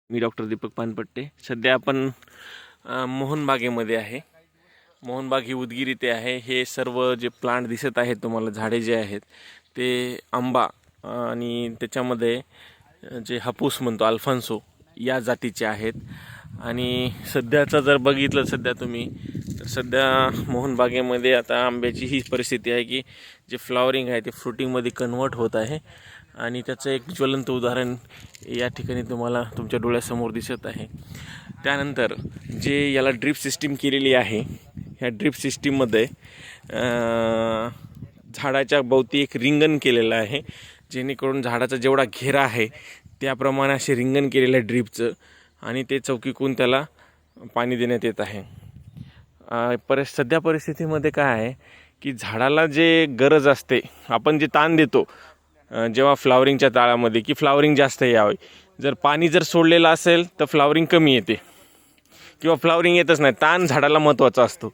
मी doctor Deepak Panpatte. सध्या आपण मोहनबागेमध्ये आहे. मोहनबाग ही उदगीर इथे आहे. हे सर्व जे प्लांट दिसत आहेत तुम्हाला, झाडे जे आहेत ते आंबा आणि त्याच्यामध्ये जे हापूस म्हणतो अल्फान्सो या जातीचे आहेत. आणि सध्याचं जर बघितलं सध्या तुम्ही, तर सध्या मोहनबागेमध्ये आता आंब्याची ही परिस्थिती आहे की जे फ्लॉवरिंग आहे ते फ्रुटिंगमध्ये कन्वर्ट होत आहे. आणि त्याचं एक ज्वलंत उदाहरण या ठिकाणी तुम्हाला तुमच्या डोळ्यासमोर दिसत आहे. त्यानंतर जे याला ड्रीप सिस्टीम केलेली आहे, ह्या ड्रीप सिस्टीममध्ये झाडाच्या भोवती एक रिंगण केलेलं आहे, जेणेकरून झाडाचा जेवढा घेरा आहे त्याप्रमाणे असे रिंगण केलेलं आहे ड्रीपचं, आणि ते चौकीकून त्याला पाणी देण्यात येत आहे. सध्या परिस्थितीमध्ये काय आहे की झाडाला जे गरज असते, आपण जे ताण देतो जेव्हा फ्लावरिंगच्या ताळामध्ये की फ्लावरिंग जास्त यावे, जर पाणी जर सोडलेलं असेल तर फ्लावरिंग कमी येते किंवा फ्लावरिंग येतच नाही. ताण झाडाला महत्त्वाचा असतो.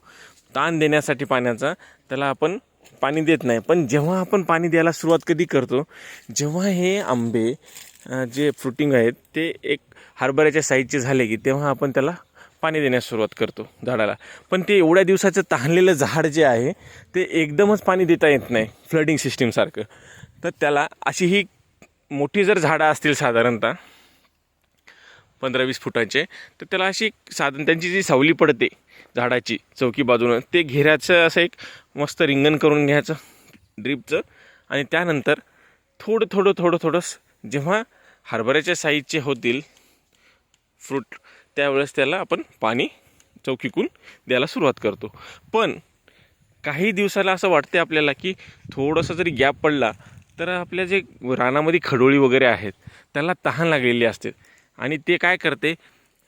ताण देण्यासाठी पाण्याचा त्याला आपण पाणी देत नाही. पण जेव्हा आपण पाणी द्यायला सुरुवात कधी करतो, जेव्हा हे आंबे जे फ्रुटिंग आहेत ते एक हरभऱ्याच्या साईजचे झाले की तेव्हा आपण त्याला पाणी देण्यास सुरुवात करतो झाडाला. पण ते एवढ्या दिवसाचं तहानलेलं झाड जे आहे ते एकदमच पाणी देता येत नाही फ्लडिंग सिस्टीमसारखं. तर त्याला अशी ही मोठी जर झाडं असतील साधारणतः 15-20 फुटाचे, तर त्याला अशी साधारण त्यांची जी सावली पडते झाडाची चौकी बाजूनं, ते घेऱ्याचं असं एक मस्त रिंगण करून घ्यायचं ड्रीपचं. आणि त्यानंतर थोडं जेव्हा हरभऱ्याच्या साईजचे होतील फ्रूट, त्यावेळेस त्याला आपण पाणी चौकीकून द्यायला सुरुवात करतो. पण काही दिवसाला असं वाटते आपल्याला की थोडंसं जरी गॅप पडला तर आपल्या जे रानामध्ये खडोळी वगैरे आहेत त्याला तहान लागलेली असते, आणि ते काय करते,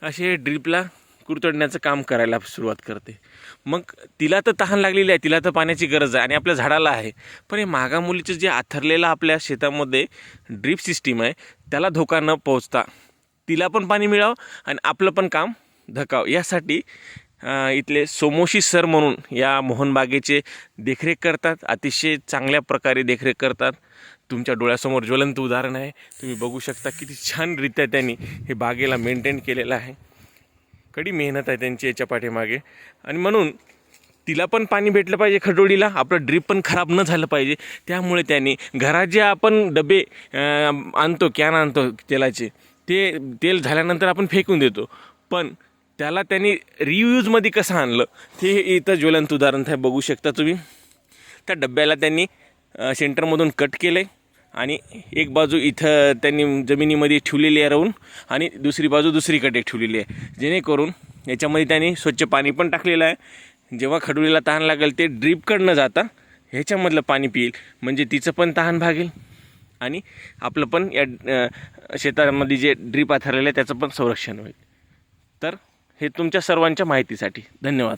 असे ड्रीपला कुरतडण्याचं काम करायला सुरुवात करते. मग तिला तर तहान लागलेली आहे, तिला तर पाण्याची गरज आहे आणि आपल्या झाडाला आहे. पण हे मागामुलीचं जे आथरलेलं आपल्या शेतामध्ये ड्रीप सिस्टीम आहे त्याला धोका न पोहोचता तिला पण पाणी मिळावं आणि आपलं पण काम धकावं, यासाठी इथले सोमोशी सर म्हणून या मोहनबागेचे देखरेख करतात. अतिशय चांगल्या प्रकारे देखरेख करतात. तुमच्या डोळ्यासमोर ज्वलंत उदाहरण आहे. तुम्ही बघू शकता किती छानरित्या त्यांनी हे बागेला मेंटेन केलेलं आहे. कडी मेहनत आहे त्यांची याच्या पाठीमागे, आणि म्हणून तिला पण पाणी भेटलं पाहिजे खडोळीला, आपलं ड्रीप पण खराब न झालं पाहिजे. त्यामुळे त्यांनी घरात जे आपण डबे आणतो, कॅन आणतो तेलाचे, ते तेल झाल्यानंतर आपण फेकून देतो, पण त्याला त्यांनी रियूजमध्ये कसं आणलं ते इथं ज्वलंत उदाहरण आहे. बघू शकता तुम्ही, त्या डब्याला त्यांनी सेंटरमधून कट केलं आहे आणि एक बाजू इथं त्यांनी जमिनीमध्ये ठेवलेली आहे राहून, आणि दुसरी बाजू दुसरीकडे ठेवलेली आहे, जेणेकरून याच्यामध्ये त्यांनी स्वच्छ पाणी पण टाकलेलं आहे. जेव्हा खडोळीला तहान लागेल ते ड्रीपकडनं जाता ह्याच्यामधलं पाणी पिईल, म्हणजे तिचं पण तहान भागेल आणि आपलं पण या शेतामध्ये जे ड्रीप आथरलेलं आहे त्याचं पण संरक्षण होईल. तर हे तुमच्या सर्वांच्या माहितीसाठी धन्यवाद.